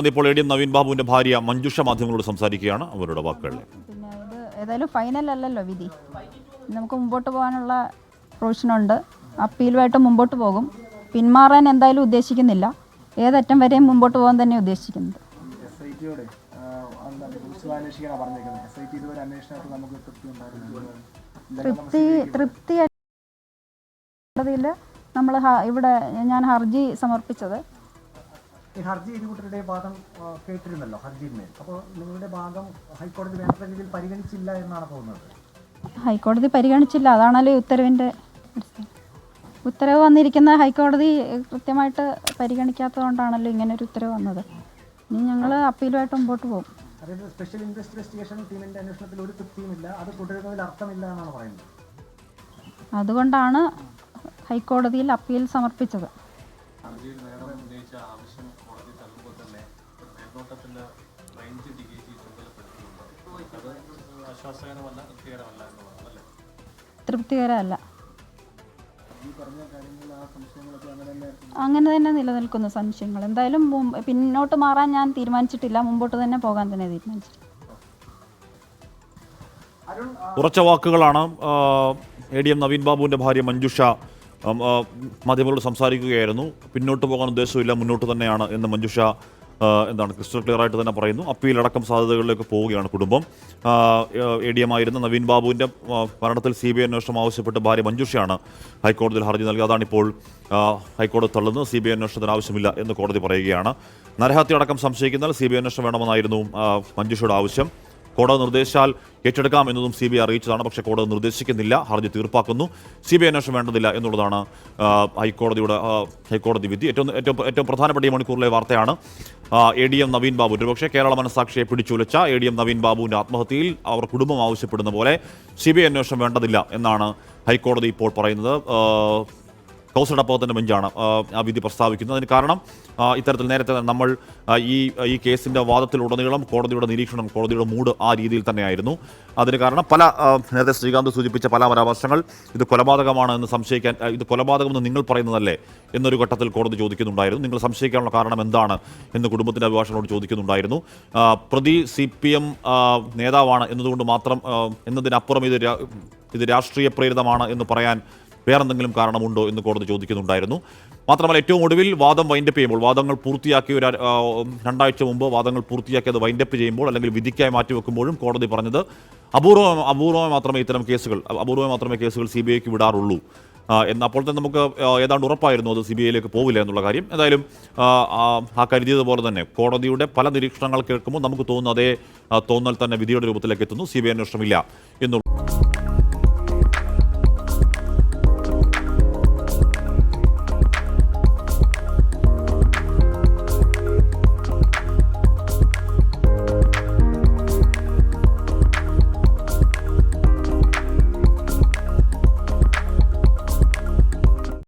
ഇപ്പോൾ എ.ഡി.എം. നവീൻ ബാബുവിന്റെ ഭാര്യ മഞ്ജുഷ മാധ്യമങ്ങളോട് സംസാരിക്കുകയാണ്. അവരുടെ വാക്കുകളിൽ പിന്നെ ഇത് ഏതായാലും ഫൈനൽ അല്ലല്ലോ വിധി. നമുക്ക് മുമ്പോട്ട് പോകാനുള്ള പ്രൊവിഷനുണ്ട്. അപ്പീലുമായിട്ട് മുമ്പോട്ട് പോകും. പിന്മാറാൻ എന്തായാലും ഉദ്ദേശിക്കുന്നില്ല. ഏതറ്റം വരെയും മുമ്പോട്ട് പോകാൻ തന്നെ ഉദ്ദേശിക്കുന്നത്. തൃപ്തി നമ്മൾ ഇവിടെ ഞാൻ ഹർജി സമർപ്പിച്ചത്. ഈ ഹർജി ഇരുകൂട്ടരുടെ വാദം കേട്ടിരുന്നല്ലോ ഹർജിന്മേൽ. അപ്പോൾ നിങ്ങളുടെ ഭാഗം ഹൈക്കോടതി വേണ്ട രീതിയിൽ പരിഗണിച്ചില്ല എന്നാണ് തോന്നുന്നത്. ഹൈക്കോടതി പരിഗണിച്ചില്ല, അതാണല്ലോ ഉത്തരവ് വന്നിരിക്കുന്ന. ഹൈക്കോടതി കൃത്യമായിട്ട് പരിഗണിക്കാത്തതുകൊണ്ടാണല്ലോ ഇങ്ങനൊരു ഉത്തരവ് വന്നത്. ഇനി ഞങ്ങൾ അപ്പീലുമായിട്ട് മുമ്പോട്ട് പോകും. അതായത് സ്പെഷ്യൽ ഇൻവെസ്റ്റിഗേഷൻ ടീമിന്റെ അന്വേഷണത്തിൽ ഒരു തൃപ്തിയുമില്ല, അത് തുടരുന്നതിൽ അർത്ഥമില്ല എന്നാണ് പറയുന്നത്. അതുകൊണ്ടാണ് ഹൈക്കോടതിയിൽ അപ്പീൽ സമർപ്പിച്ചത്. തൃപ്തികരമല്ല. അങ്ങനെ തന്നെ നിലനിൽക്കുന്നു സംശയങ്ങൾ. എന്തായാലും പിന്നോട്ട് മാറാൻ ഞാൻ തീരുമാനിച്ചിട്ടില്ല. മുമ്പോട്ട് തന്നെ പോകാൻ തന്നെ തീരുമാനിച്ചിട്ടില്ല. ഉറച്ച വാക്കുകളാണ് എ.ഡി.എം. നവീൻ ബാബുവിന്റെ ഭാര്യ മഞ്ജുഷ മാധ്യമങ്ങളോട് സംസാരിക്കുകയായിരുന്നു. പിന്നോട്ട് പോകാൻ ഉദ്ദേശമില്ല, മുന്നോട്ട് തന്നെയാണ് എന്ന് മഞ്ജുഷ ക്രിസ്റ്റൽ ക്ലിയർ ആയിട്ട് തന്നെ പറയുന്നു. അപ്പീലടക്കം സാധ്യതകളിലേക്ക് പോവുകയാണ് കുടുംബം. എ.ഡി.എം. ആയിരുന്ന നവീൻ ബാബുവിൻ്റെ മരണത്തിൽ CBI അന്വേഷണം ആവശ്യപ്പെട്ട് ഭാര്യ മഞ്ജുഷയാണ് ഹൈക്കോടതിയിൽ ഹർജി നൽകി. അതാണിപ്പോൾ ഹൈക്കോടതി തള്ളുന്നത്. CBI അന്വേഷണത്തിന് ആവശ്യമില്ല എന്ന് കോടതി പറയുകയാണ്. നരഹത്യ അടക്കം സംശയിക്കുന്നാൽ CBI അന്വേഷണം വേണമെന്നായിരുന്നു മഞ്ജുഷയുടെ ആവശ്യം. കോടതി നിർദ്ദേശിച്ചാൽ ഏറ്റെടുക്കാം എന്നതും CBI അറിയിച്ചതാണ്. പക്ഷേ കോടതി നിർദ്ദേശിക്കുന്നില്ല, ഹർജി തീർപ്പാക്കുന്നു. CBI അന്വേഷണം വേണ്ടതില്ല എന്നുള്ളതാണ് ഹൈക്കോടതി വിധി. ഏറ്റവും പ്രധാനപ്പെട്ട ഈ മണിക്കൂറിലെ വാർത്തയാണ് എ.ഡി.എം. നവീൻ ബാബു. ഒരുപക്ഷെ കേരള മനസാക്ഷിയെ പിടിച്ചുലച്ച എ.ഡി.എം. നവീൻ ബാബുവിൻ്റെ ആത്മഹത്യയിൽ അവർ കുടുംബം ആവശ്യപ്പെടുന്ന പോലെ CBI അന്വേഷണം വേണ്ടതില്ല എന്നാണ് ഹൈക്കോടതി ഇപ്പോൾ പറയുന്നത്. കൗസടപ്പത്തിൻ്റെ ബെഞ്ചാണ് ആ വിധി പ്രസ്താവിക്കുന്നത്. അതിന് കാരണം ഇത്തരത്തിൽ നേരത്തെ നമ്മൾ ഈ കേസിൻ്റെ വാദത്തിലുടനീളം കോടതിയുടെ നിരീക്ഷണം, കോടതിയുടെ മൂഡ് ആ രീതിയിൽ തന്നെയായിരുന്നു. അതിന് കാരണം നേരത്തെ ശ്രീകാന്ത് സൂചിപ്പിച്ച പല പരാമർശങ്ങൾ ഇത് കൊലപാതകമാണ് എന്ന് സംശയിക്കാൻ, ഇത് കൊലപാതകമെന്ന് നിങ്ങൾ പറയുന്നതല്ലേ എന്നൊരു ഘട്ടത്തിൽ കോടതി ചോദിക്കുന്നുണ്ടായിരുന്നു. നിങ്ങൾ സംശയിക്കാനുള്ള കാരണം എന്താണ് എന്ന് കുടുംബത്തിൻ്റെ അഭിഭാഷകനോട് ചോദിക്കുന്നുണ്ടായിരുന്നു. പ്രതി CPM നേതാവാണ് എന്നതുകൊണ്ട് മാത്രം എന്നതിനപ്പുറം ഇത് രാഷ്ട്രീയ പ്രേരിതമാണ് എന്ന് പറയാൻ വേറെന്തെങ്കിലും കാരണമുണ്ടോ എന്ന് കോടതി ചോദിക്കുന്നുണ്ടായിരുന്നു. മാത്രമല്ല ഏറ്റവും ഒടുവിൽ വാദം വൈൻഡപ്പ് ചെയ്യുമ്പോൾ, വാദങ്ങൾ പൂർത്തിയാക്കി ഒരു 2 ആഴ്ച മുമ്പ് വാദങ്ങൾ പൂർത്തിയാക്കി അത് വൈൻഡപ്പ് ചെയ്യുമ്പോൾ അല്ലെങ്കിൽ വിധിക്കായി മാറ്റിവെക്കുമ്പോഴും കോടതി പറഞ്ഞത് അപൂർവമായി മാത്രമേ കേസുകൾ CBIക്ക് വിടാറുള്ളൂ അപ്പോൾ തന്നെ നമുക്ക് ഏതാണ്ട് ഉറപ്പായിരുന്നു അത് CBIയിലേക്ക് പോവില്ല എന്നുള്ള കാര്യം. എന്തായാലും കരുതിയതുപോലെ തന്നെ കോടതിയുടെ പല നിരീക്ഷണങ്ങൾ കേൾക്കുമ്പോൾ നമുക്ക് തോന്നുന്നു അതേ തോന്നൽ തന്നെ വിധിയുടെ രൂപത്തിലേക്ക് എത്തുന്നു. CBI അന്വേഷണമില്ല എന്നുള്ള